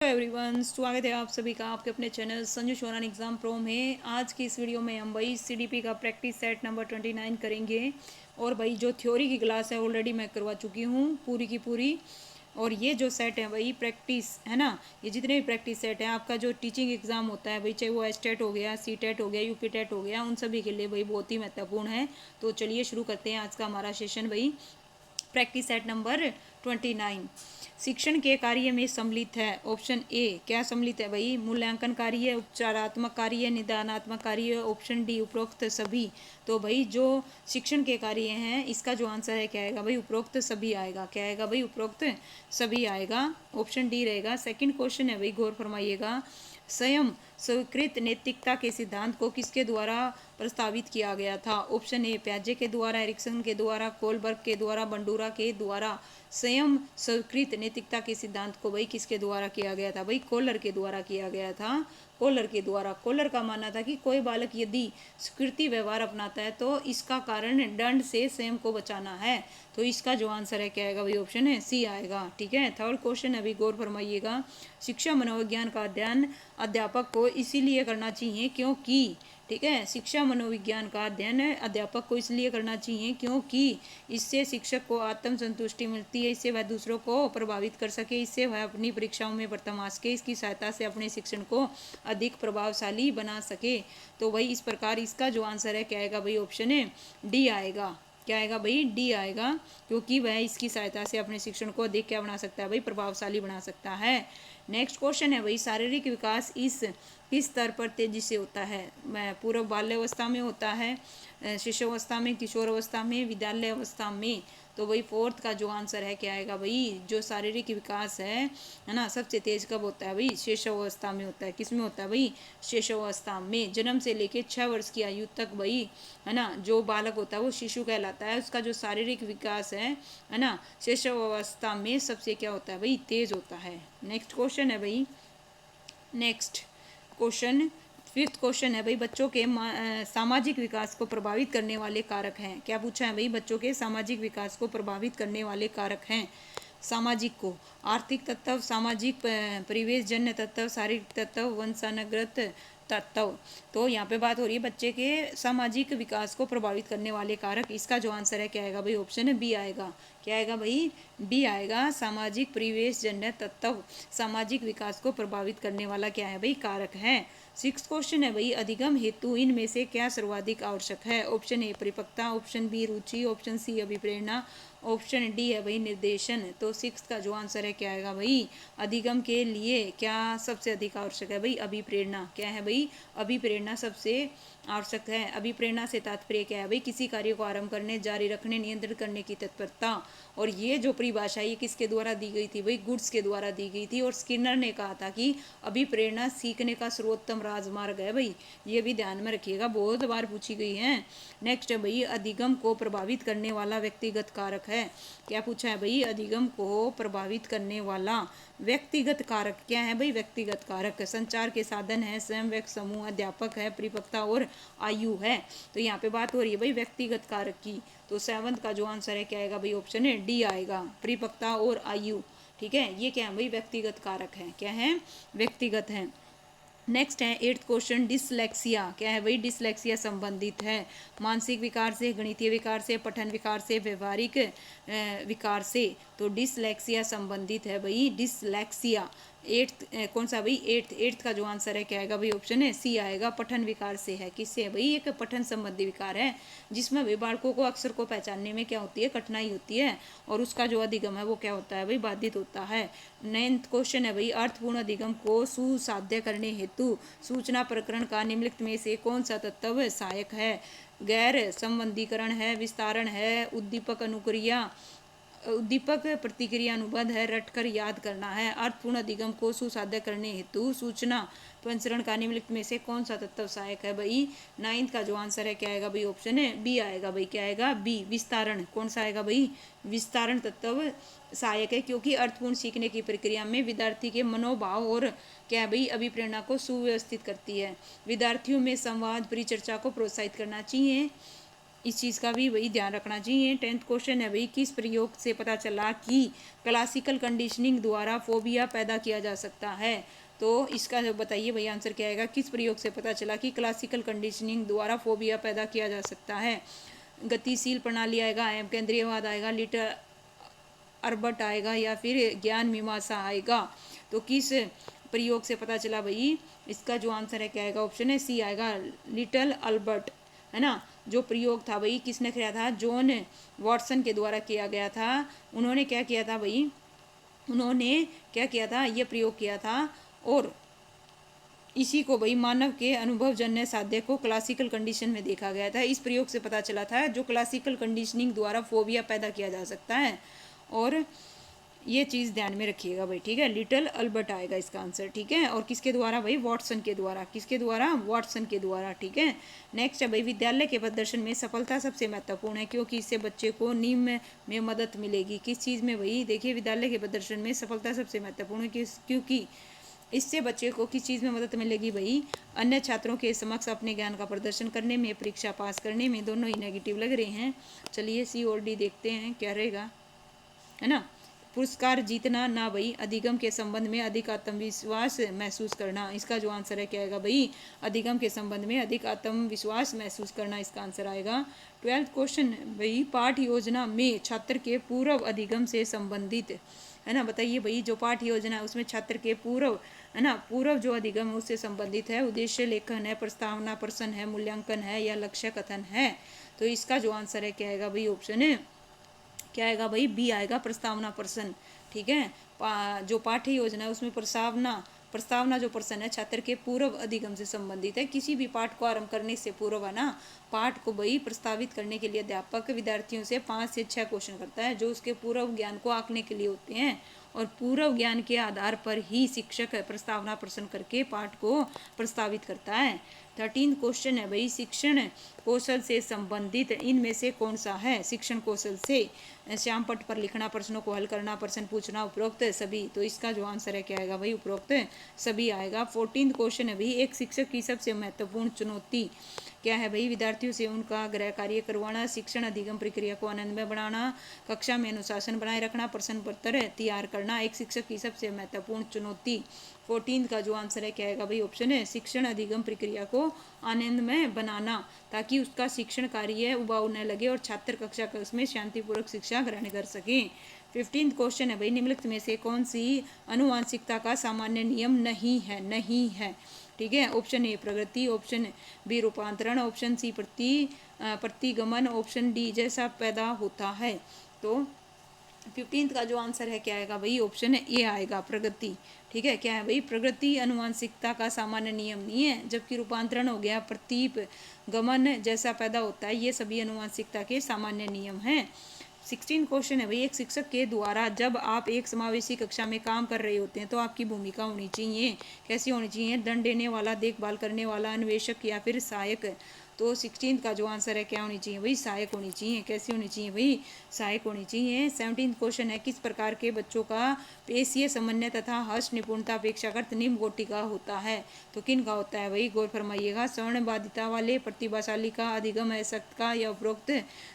Hello everyone, स्वागत है आप सभी का आपके अपने channel Sanju Sheoran exam pro में। आज की इस वीडियो में हम भाई सीडीपी का प्रैक्टिस सेट नंबर 29 करेंगे। और भाई जो थ्योरी की क्लास है ऑलरेडी मैं करवा चुकी हूँ पूरी की पूरी। और ये जो सेट है भाई प्रैक्टिस है ना, ये जितने भी प्रैक्टिस सेट है आपका जो टीचिंग एग्ज़ाम होता है भाई, चाहे वो एस्टेट हो गया, सी टेट हो गया, यूपी टेट हो गया, उन सभी के लिए भाई बहुत ही महत्वपूर्ण है। तो चलिए शुरू करते हैं आज का हमारा सेशन भाई। प्रैक्टिस सेट नंबर 29 शिक्षण के कार्य में सम्मिलित है। ऑप्शन ए क्या सम्मिलित है भाई? मूल्यांकन कार्य, उपचारात्मक कार्य, निदानात्मक कार्य। ऑप्शन डी उपरोक्त सभी। तो भाई जो शिक्षण के कार्य हैं इसका जो आंसर है क्या आएगा भाई? उपरोक्त सभी आएगा। क्या आएगा भाई? उपरोक्त सभी आएगा। ऑप्शन डी रहेगा। सेकंड क्वेश्चन है भाई, गौर फरमाइएगा। स्वयं स्वीकृत नैतिकता के सिद्धांत को किसके द्वारा प्रस्तावित किया गया था? ऑप्शन ए प्याजे के द्वारा, एरिक्सन के द्वारा, कोलबर्ग के द्वारा, बंडूरा के द्वारा। स्वयं स्वीकृत नैतिकता के सिद्धांत को भाई किसके द्वारा किया गया था भाई? कोलर के द्वारा किया गया था। कोलर के द्वारा। कोलर का मानना था कि कोई बालक यदि स्वीकृति व्यवहार अपनाता है तो इसका कारण दंड से स्वयं को बचाना है। तो इसका जो आंसर है क्या आएगा भाई? ऑप्शन है सी आएगा। ठीक है। थर्ड क्वेश्चन अभी गौर फरमाइएगा। शिक्षा मनोविज्ञान का अध्ययन अध्यापक को इसीलिए करना चाहिए क्योंकि, ठीक है, शिक्षा मनोविज्ञान का अध्ययन अध्यापक को इसलिए करना चाहिए क्योंकि इससे शिक्षक को आत्मसंतुष्टि मिलती है, इससे वह दूसरों को प्रभावित कर सके, इससे वह अपनी परीक्षाओं में प्रथम आ सके, इसकी सहायता से अपने शिक्षण को अधिक प्रभावशाली बना सके। तो वही इस प्रकार इसका जो आंसर है क्या आएगा भाई? ऑप्शन है डी आएगा। क्या आएगा भाई? डी आएगा, क्योंकि वह इसकी सहायता से अपने शिक्षण को अधिक क्या बना सकता है भाई? प्रभावशाली बना सकता है। नेक्स्ट क्वेश्चन है भाई, शारीरिक विकास किस स्तर पर तेजी से होता है? पूर्व बाल्यावस्था में होता है, शिशुअवस्था में, किशोर अवस्था में, विद्यालय अवस्था में। तो वही फोर्थ का जो आंसर है क्या आएगा भाई? जो शारीरिक विकास है ना, सबसे तेज कब होता है भाई? शिशुअवस्था में होता है। किस में होता है भाई? शिशुअवस्था में। जन्म से लेके 6 वर्ष की आयु तक भाई है ना, जो बालक होता है वो शिशु कहलाता है। उसका जो शारीरिक विकास है ना, शिशुअवस्था में सबसे क्या होता है भाई? तेज होता है। नेक्स्ट क्वेश्चन है भाई, नेक्स्ट क्वेश्चन, फिफ्थ क्वेश्चन है भाई, बच्चों के सामाजिक विकास को प्रभावित करने वाले कारक हैं। क्या पूछा है भाई? बच्चों के सामाजिक विकास को प्रभावित करने वाले कारक हैं। सामाजिक को आर्थिक तत्व, सामाजिक परिवेश जन्य तत्व, शारीरिक तत्व, वंशानुगत तत्व। तो यहाँ पे बात हो रही है बच्चे के सामाजिक विकास को प्रभावित करने वाले कारक। इसका जो आंसर है क्या आएगा भाई? ऑप्शन है बी आएगा। क्या आएगा भाई? बी आएगा। सामाजिक परिवेश जन्य तत्व सामाजिक विकास को प्रभावित करने वाला क्या है भाई? कारक है। सिक्स क्वेश्चन है भाई, अधिगम हेतु इनमें से क्या सर्वाधिक आवश्यक है? ऑप्शन ए परिपक्वता, ऑप्शन बी रुचि, ऑप्शन सी अभिप्रेरणा, ऑप्शन डी है भाई निर्देशन। तो सिक्स का जो आंसर है क्या आएगा भाई? अधिगम के लिए क्या सबसे अधिक आवश्यक है भाई? अभिप्रेरणा। क्या है भाई? अभिप्रेरणा सबसे आवश्यक है। अभिप्रेरणा से तात्पर्य क्या है भाई? किसी कार्य को आरंभ करने, जारी रखने, नियंत्रण करने की तत्परता। और ये जो परिभाषा ये किसके द्वारा दी गई थी भाई? गुड्स के द्वारा दी गई थी। और स्किनर ने कहा था कि अभिप्रेरणा सीखने का सर्वोत्तम राजमार्ग है भाई। ये भी ध्यान में रखिएगा, बहुत बार पूछी गई है। नेक्स्ट है भाई, अधिगम को प्रभावित करने वाला व्यक्तिगत कारक है। क्या पूछा है भाई? अधिगम को प्रभावित करने वाला व्यक्तिगत कारक क्या है भाई? व्यक्तिगत कारक संचार के साधन है, स्वयं व्यक्त समूह, अध्यापक है, परिपक्वता और आयु है। तो यहाँ पे बात हो रही है भाई व्यक्तिगत कारक की। तो सेवंथ का जो आंसर है क्या आएगा भाई? ऑप्शन है डी आएगा, परिपक्वता और आयु। ठीक है, ये क्या है भाई? व्यक्तिगत कारक है। क्या है? व्यक्तिगत है। नेक्स्ट है एट्थ क्वेश्चन, डिसलेक्सिया क्या है भाई? डिसलेक्सिया संबंधित है मानसिक विकार से, गणितीय विकार से, पठन विकार से, व्यवहारिक विकार से। तो डिसलेक्सिया संबंधित है भाई, डिसलेक्सिया। एट्थ कौन सा भाई? एट्थ का जो आंसर है क्या आएगा भाई? ऑप्शन है सी आएगा, पठन विकार से है। किससे है भाई? एक पठन संबंधी विकार है जिसमें भाई बालकों को अक्षर को पहचानने में क्या होती है? कठिनाई होती है। और उसका जो अधिगम है वो क्या होता है भाई? बाधित होता है। नाइन्थ क्वेश्चन है भाई, अर्थपूर्ण अधिगम को सुसाध्य करने हेतु सूचना प्रकरण का निम्नलिखित में से कौन सा तत्व सहायक है? गैर संबंधीकरण है, विस्तारण है, उद्दीपक अनुक्रिया, उद्दीपक प्रतिक्रिया अनुबंध है, रटकर याद करना है। अर्थपूर्ण अधिगम को सुसाध्य करने हेतु सूचना प्रसरण का निम्नलिखित में से कौन सा तत्व सहायक है भाई? नाइन्थ का जो आंसर है क्या आएगा भाई? ऑप्शन है बी आएगा भाई। क्या आएगा? बी, विस्तारण। कौन सा आएगा भाई? विस्तारण तत्व सहायक है, क्योंकि अर्थपूर्ण सीखने की प्रक्रिया में विद्यार्थी के मनोभाव और क्या है भाई? अभिप्रेरणा को सुव्यवस्थित करती है। विद्यार्थियों में संवाद परिचर्चा को प्रोत्साहित करना चाहिए। इस चीज़ का भी वही ध्यान रखना चाहिए। 10th क्वेश्चन है भाई, किस प्रयोग से पता चला कि क्लासिकल कंडीशनिंग द्वारा फोबिया पैदा किया जा सकता है। तो इसका बताइए भाई आंसर क्या आएगा, किस प्रयोग से पता चला कि क्लासिकल कंडीशनिंग द्वारा फोबिया पैदा किया जा सकता है। गतिशील प्रणाली आएगा, एम केंद्रीयवाद आएगा, लिटर अर्बट आएगा, या फिर ज्ञान मीमांसा आएगा। तो किस प्रयोग से पता चला भाई, इसका जो आंसर है क्या आएगा, ऑप्शन है सी आएगा, लिटल अल्बर्ट, है ना। जो प्रयोग था भाई किसने किया था, जॉन वॉटसन के द्वारा किया गया था। उन्होंने क्या किया था भाई, उन्होंने क्या किया था, ये प्रयोग किया था, और इसी को भाई मानव के अनुभवजन्य साध्य को क्लासिकल कंडीशन में देखा गया था। इस प्रयोग से पता चला था जो क्लासिकल कंडीशनिंग द्वारा फोबिया पैदा किया जा सकता है। और ये चीज़ ध्यान में रखिएगा भाई, ठीक है। लिटल अल्बर्ट आएगा इसका आंसर, ठीक है। और किसके द्वारा भाई, वॉटसन के द्वारा। किसके द्वारा, वॉटसन के द्वारा, ठीक है। नेक्स्ट है भाई, विद्यालय के प्रदर्शन में सफलता सबसे महत्वपूर्ण है क्योंकि इससे बच्चे को नींव में मदद मिलेगी। किस चीज़ में भाई, देखिए विद्यालय के प्रदर्शन में सफलता सबसे महत्वपूर्ण है क्योंकि इससे बच्चे को किस चीज़ में मदद मिलेगी भाई, अन्य छात्रों के समक्ष अपने ज्ञान का प्रदर्शन करने में, परीक्षा पास करने में। दोनों ही नेगेटिव लग रहे हैं। चलिए सी और डी देखते हैं क्या रहेगा, है ना। पुरस्कार जीतना ना भाई, अधिगम के संबंध में अधिक आत्मविश्वास महसूस करना। इसका जो आंसर है क्या आएगा भाई, अधिगम के संबंध में अधिक आत्मविश्वास महसूस करना, इसका आंसर आएगा। 12th क्वेश्चन भाई, पाठ योजना में छात्र के पूर्व अधिगम से संबंधित, है ना। बताइए भाई, जो पाठ योजना है उसमें छात्र के पूर्व, है ना, पूर्व जो अधिगम है उससे संबंधित है। उद्देश्य लेखन है, प्रस्तावना प्रश्न है, मूल्यांकन है, या लक्ष्य कथन है। तो इसका जो आंसर है क्या आएगा भाई, ऑप्शन है क्या आएगा भाई, बी आएगा, प्रस्तावना प्रश्न, ठीक है। जो पाठ्य योजना है उसमें प्रस्तावना जो प्रश्न है छात्र के पूर्व अधिगम से संबंधित है। किसी भी पाठ को आरंभ करने से पूर्व, है ना, पाठ को भाई प्रस्तावित करने के लिए अध्यापक विद्यार्थियों से 5 से 6 क्वेश्चन करता है जो उसके पूर्व ज्ञान को आंकने के लिए होते हैं। और पूर्व ज्ञान के आधार पर ही शिक्षक प्रस्तावना प्रश्न करके पाठ को प्रस्तावित करता है। 13th क्वेश्चन है भाई, शिक्षण कौशल से संबंधित इनमें से कौन सा है। शिक्षण कौशल से श्याम पट पर लिखना, प्रश्नों को हल करना, प्रश्न पूछना, उपरोक्त सभी। तो इसका जो आंसर है क्या आएगा भाई, उपरोक्त सभी आएगा। 14th क्वेश्चन है भाई, एक शिक्षक की सबसे महत्वपूर्ण चुनौती क्या है भाई, विद्यार्थियों से उनका गृह कार्य करवाना, शिक्षण अधिगम प्रक्रिया को आनंदमय बनाना, कक्षा में अनुशासन बनाए रखना, प्रश्न पत्र तैयार करना। एक शिक्षक की सबसे महत्वपूर्ण चुनौती, 14th का जो आंसर है क्या आएगा भाई, ऑप्शन है शिक्षण अधिगम प्रक्रिया को आनंदमय बनाना, ताकि उसका शिक्षण कार्य उबाऊ न लगे और छात्र कक्षा कक्ष में शांतिपूर्वक शिक्षा ग्रहण कर सके। 15th क्वेश्चन है भाई, निम्नलिखित में से कौन सी अनुवांशिकता का सामान्य नियम नहीं है, ठीक है। ऑप्शन ए प्रगति, ऑप्शन बी रूपांतरण, ऑप्शन सी प्रतिगमन, ऑप्शन डी जैसा पैदा होता है। तो 15th का जो आंसर है क्या आएगा भाई, ऑप्शन ए आएगा, प्रगति, ठीक है। क्या है भाई, प्रगति अनुवांशिकता का सामान्य नियम नहीं है, जबकि रूपांतरण हो गया, प्रतिगमन जैसा पैदा होता है, ये सभी अनुवांशिकता के सामान्य नियम हैं। 16 क्वेश्चन है भाई, एक शिक्षक के द्वारा जब आप एक समावेशी कक्षा में काम कर रहे होते हैं तो आपकी भूमिका होनी चाहिए, कैसी होनी चाहिए, दंड देने वाला, देखभाल करने वाला, अन्वेषक, या फिर सहायक। तो 16th का जो आंसर है क्या होनी चाहिए भाई, सहायक होनी चाहिए। कैसी होनी चाहिए भाई, सहायक होनी चाहिए। 17th क्वेश्चन है, किस प्रकार के बच्चों का पेशीय समन्वय तथा हस्त निपुणता अपेक्षाकृत निम्न कोटि का होता है। तो किन का होता है भाई, गौर फरमाइएगा, स्वर्ण बाधिता वाले, प्रतिभाशाली का, अधिगम असक्त का, या उपरोक्त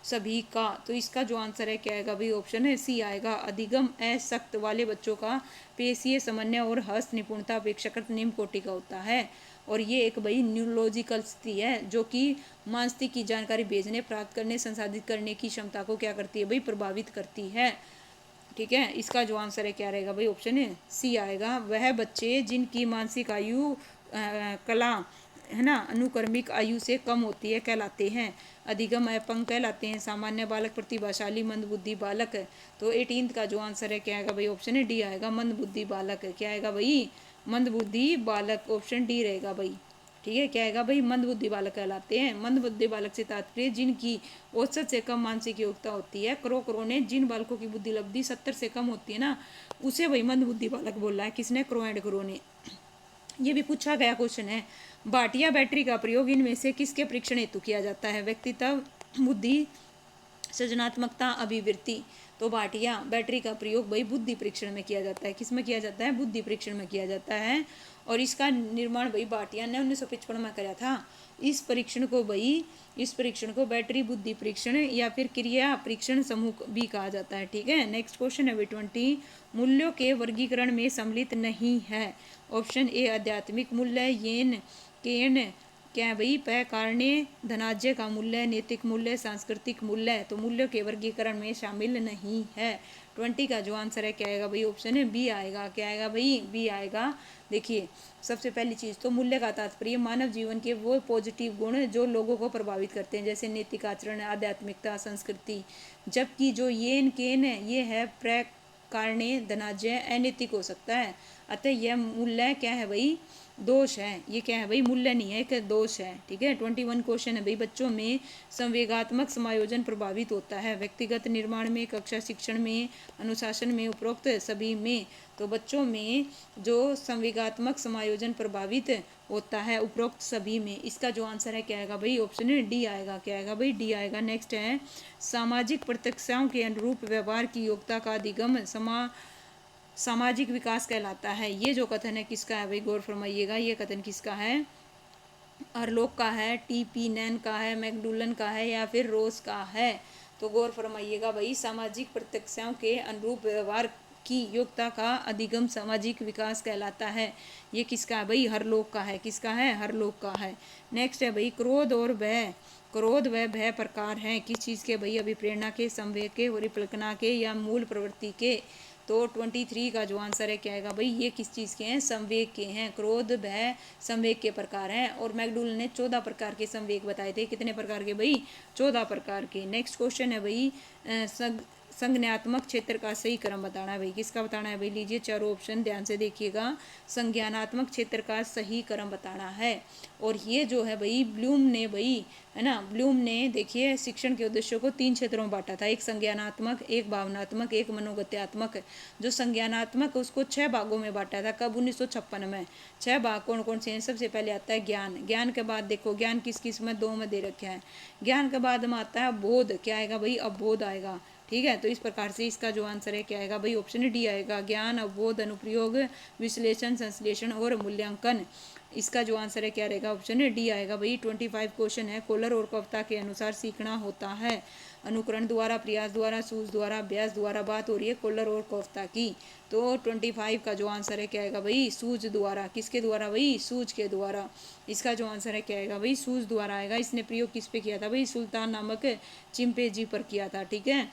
सभी का। तो इसका जो आंसर है क्या आएगा भाई, ऑप्शन है सी आएगा, अधिगम असक्त वाले बच्चों का पेशीय समन्वय और हस्त निपुणता अपेक्षाकृत निम्न कोटि का होता है। और ये एक भाई न्यूरोलॉजिकल स्थिति है जो कि मस्तिष्क की जानकारी भेजने, प्राप्त करने, संसाधित करने की क्षमता को क्या करती है भाई, प्रभावित करती है, ठीक है। इसका जो आंसर है क्या रहेगा भाई, ऑप्शन है सी आएगा, वह बच्चे जिनकी मानसिक आयु कला, है ना, अनुक्रमिक आयु से कम होती है कहलाते हैं। अधिगम अपंग कहलाते हैं, सामान्य बालक, प्रतिभाशाली, मंदबुद्धि बालक। तो 18th का जो आंसर है क्या आएगा भाई, ऑप्शन है डी आएगा, मंदबुद्धि बालक। क्या आएगा भाई, मंदबुद्धि बालक, ऑप्शन डी रहेगा भाई, ठीक है। क्या आएगा भाई, मंदबुद्धि बालक कहलाते हैं। मंदबुद्धि बालक से तात्पर्य जिनकी औसत से कम मानसिक योग्यता होती है। क्रो ने जिन बालकों की बुद्धि लब्धि 70 से कम होती है ना, उसे भाई मंदबुद्धि बालक बोल रहा है। किसने, क्रो एंड क्रो ने। ये भी पूछा गया क्वेश्चन है, भाटिया बैटरी का प्रयोग इनमें से किसके परीक्षण हेतु किया जाता है, व्यक्तित्व, बुद्धि, सृजनात्मकता अभिवृत्ति। तो भाटिया बैटरी का प्रयोग भाई बुद्धि परीक्षण में किया जाता है। किस में किया जाता है? बुद्धि परीक्षण में किया जाता है। और इसका निर्माण भाई भाटिया ने 1955 में कराया था। इस परीक्षण को बैटरी बुद्धि परीक्षण या फिर क्रिया परीक्षण समूह भी कहा जाता है। ठीक है, नेक्स्ट क्वेश्चन है 20। मूल्यों के वर्गीकरण में सम्मिलित नहीं है। ऑप्शन ए आध्यात्मिक मूल्य, येन केन क्या है भाई? पै कारणे, धनाज्य का मूल्य, नैतिक मूल्य, सांस्कृतिक मूल्य। तो मूल्यों के वर्गीकरण में शामिल नहीं है। 20 का जो आंसर है क्या आएगा भाई? ऑप्शन है बी आएगा। क्या आएगा भाई? बी आएगा। देखिए, सबसे पहली चीज तो मूल्य का तात्पर्य मानव जीवन के वो पॉजिटिव गुण जो लोगों को प्रभावित करते हैं, जैसे नैतिक आचरण, आध्यात्मिकता, संस्कृति। जबकि जो येन केन है ये है प्रै कारणे, धनाज्य, अनैतिक हो सकता है। अतः यह मूल्य क्या है भाई? दोष है। ये क्या है भाई? मूल्य नहीं है, एक दोष है। ठीक है, 21 क्वेश्चन है भाई। बच्चों में संवेगात्मक समायोजन प्रभावित होता है। व्यक्तिगत निर्माण में, कक्षा शिक्षण में, अनुशासन में, उपरोक्त सभी में। तो बच्चों में जो संवेगात्मक समायोजन प्रभावित होता है उपरोक्त सभी में। इसका जो आंसर है क्या आएगा भाई? ऑप्शन है डी आएगा। क्या आएगा भाई? डी आएगा। नेक्स्ट है सामाजिक प्रत्यक्षाओं के अनुरूप व्यवहार की योग्यता का अधिगम सामाजिक विकास कहलाता है। ये जो कथन है किसका है भाई? गौर फरमाइएगा। ये कथन किसका है? अरलोक का है, टी.पी. नैन का है, मैकडुलन का है या फिर रोज का है? तो गौर फरमाइएगा भाई। सामाजिक प्रत्यक्षाओं के अनुरूप व्यवहार की योग्यता का अधिगम सामाजिक विकास कहलाता है। ये किसका है भाई? हरलोक का है। किसका है? हरलोक का है। नेक्स्ट है भाई क्रोध और भय। क्रोध व भय प्रकार हैं किस चीज़ के भाई? अभिप्रेरणा के, संवेग के, परिकल्पना के या मूल प्रवृत्ति के? तो 23 का जो आंसर है क्या आएगा भाई? ये किस चीज़ के हैं? संवेग के हैं। क्रोध भय संवेग के प्रकार हैं। और मैकडूल ने 14 प्रकार के संवेग बताए थे। कितने प्रकार के भाई? 14 प्रकार के। नेक्स्ट क्वेश्चन है भाई संज्ञानात्मक क्षेत्र का सही क्रम बताना है भाई। किसका बताना है भाई? लीजिए चारों ऑप्शन ध्यान से देखिएगा। संज्ञानात्मक क्षेत्र का सही क्रम बताना है। और ये जो है भाई ब्लूम ने भाई, है ना, ब्लूम ने देखिए शिक्षण के उद्देश्यों को 3 क्षेत्रों में बांटा था। एक संज्ञानात्मक, एक भावनात्मक, एक मनोगत्यात्मक। जो संज्ञानात्मक उसको 6 भागों में बांटा था। कब? 1956 में। 6 भाग कौन कौन से हैं? सबसे पहले आता है ज्ञान। ज्ञान के बाद देखो ज्ञान किस किस में? 2 में दे रखे हैं। ज्ञान के बाद में आता है बोध। क्या आएगा भाई? अवबोध आएगा। ठीक है, तो इस प्रकार से इसका जो आंसर है क्या आएगा भाई? ऑप्शन डी आएगा। ज्ञान, अवबोध, अनुप्रयोग, विश्लेषण, संश्लेषण और मूल्यांकन। इसका जो आंसर है क्या रहेगा? ऑप्शन डी आएगा भाई। 25 क्वेश्चन है। कोलर और कविता के अनुसार सीखना होता है अनुकरण द्वारा, प्रयास द्वारा, सूझ द्वारा, अभ्यास द्वारा। बात हो रही है कोलर और कविता की। तो 25 का जो आंसर है क्या आएगा भाई? सूझ द्वारा। किसके द्वारा भाई? सूझ के द्वारा। इसका जो आंसर है क्या आएगा भाई? सूझ द्वारा आएगा। इसने प्रयोग किस पे किया था भाई? सुल्तान नामक चिंपैंजी पर किया था। ठीक है,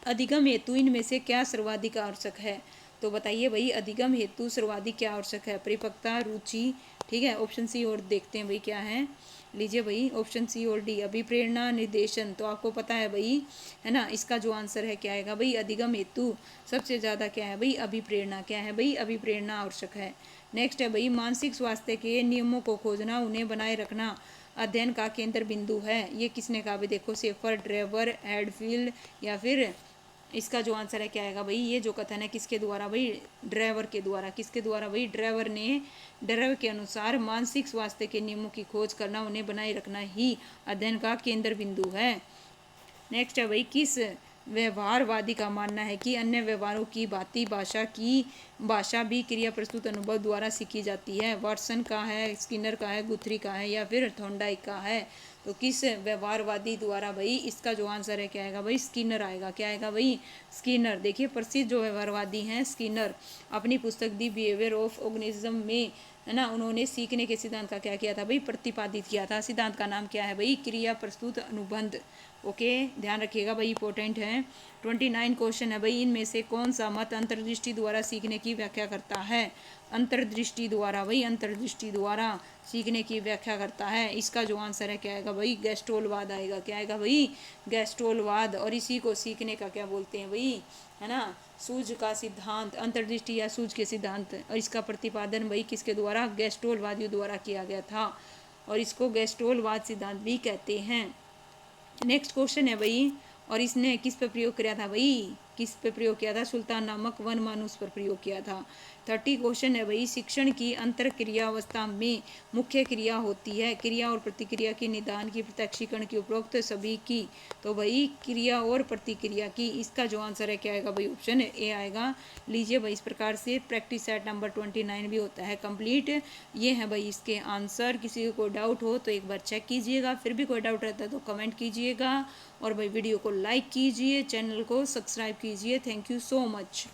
अधिगम हेतु इनमें से क्या सर्वाधिक आवश्यक है? तो बताइए भाई अधिगम हेतु सर्वाधिक क्या आवश्यक है? परिपक्वता, रुचि। ठीक है, ऑप्शन सी और देखते हैं भाई क्या है। लीजिए भाई ऑप्शन सी और डी अभिप्रेरणा, निर्देशन। तो आपको पता है भाई, है ना, इसका जो आंसर है क्या आएगा भाई? अधिगम हेतु सबसे ज़्यादा क्या है भाई? अभिप्रेरणा। क्या है भाई? अभिप्रेरणा आवश्यक है। नेक्स्ट है भाई मानसिक स्वास्थ्य के नियमों को खोजना, उन्हें बनाए रखना अध्ययन का केंद्र बिंदु है। ये किसने कहा भाई? देखो सेफर, ड्रेवर, हेडफील्ड या फिर इसका जो आंसर है क्या आएगा भाई? ये जो कथन है किसके द्वारा भाई? ड्राइवर के द्वारा। किसके द्वारा भाई? ड्राइवर ने। ड्राइवर के अनुसार मानसिक स्वास्थ्य के नियमों की खोज करना, उन्हें बनाए रखना ही अध्ययन का केंद्र बिंदु है। नेक्स्ट है भाई किस व्यवहारवादी का मानना है कि अन्य व्यवहारों की भांति भाषा भी क्रिया प्रस्तुत अनुभव द्वारा सीखी जाती है? वाटसन का है, स्किनर का है, गुथरी का है या फिर थॉर्नडाइक का है? तो किस व्यवहारवादी द्वारा भाई? इसका जो आंसर है क्या आएगा भाई? स्किनर आएगा। क्या आएगा भाई? स्किनर। देखिए प्रसिद्ध जो व्यवहारवादी हैं स्किनर, अपनी पुस्तक दी बिहेवियर ऑफ ऑर्गेनिज्म में, है ना, उन्होंने सीखने के सिद्धांत का क्या किया था भाई? प्रतिपादित किया था। सिद्धांत का नाम क्या है भाई? क्रिया प्रस्तुत अनुबंध। ओके, ध्यान रखिएगा भाई, इंपॉर्टेंट है। 29 क्वेश्चन है भाई इनमें से कौन सा मत अंतर्दृष्टि द्वारा सीखने की व्याख्या करता है? अंतर्दृष्टि द्वारा भाई, अंतर्दृष्टि द्वारा सीखने की व्याख्या करता है। इसका जो आंसर है क्या आएगा भाई? गेस्टोलवाद आएगा। क्या आएगा भाई? गेस्टोलवाद। और इसी को सीखने का क्या बोलते हैं भाई? है ना, सूझ का सिद्धांत, अंतर्दृष्टि या सूझ के सिद्धांत। और इसका प्रतिपादन भाई किसके द्वारा? गेस्टोलवादियों द्वारा किया गया था और इसको गेस्टोलवाद सिद्धांत भी कहते हैं। नेक्स्ट क्वेश्चन है भाई, और इसने किस पर प्रयोग किया था भाई? किस पे प्रयोग किया था? सुल्तान नामक वन मानुस पर प्रयोग किया था। 30 क्वेश्चन है भाई, शिक्षण की अंतर क्रिया अवस्था में मुख्य क्रिया होती है, क्रिया और प्रतिक्रिया की, निदान की, प्रत्यक्षीकरण की, उपरोक्त सभी की। तो भाई क्रिया और प्रतिक्रिया की, इसका जो आंसर है क्या आएगा भाई, ऑप्शन ए आएगा। लीजिए भाई, इस प्रकार से प्रैक्टिस सेट नंबर 29 भी होता है कंप्लीट। ये है भाई इसके आंसर। किसी को कोई डाउट हो तो एक बार चेक कीजिएगा, फिर भी कोई डाउट रहता है तो कमेंट कीजिएगा, और भाई वीडियो को लाइक कीजिए, चैनल को सब्सक्राइब कीजिए। Thank you so much.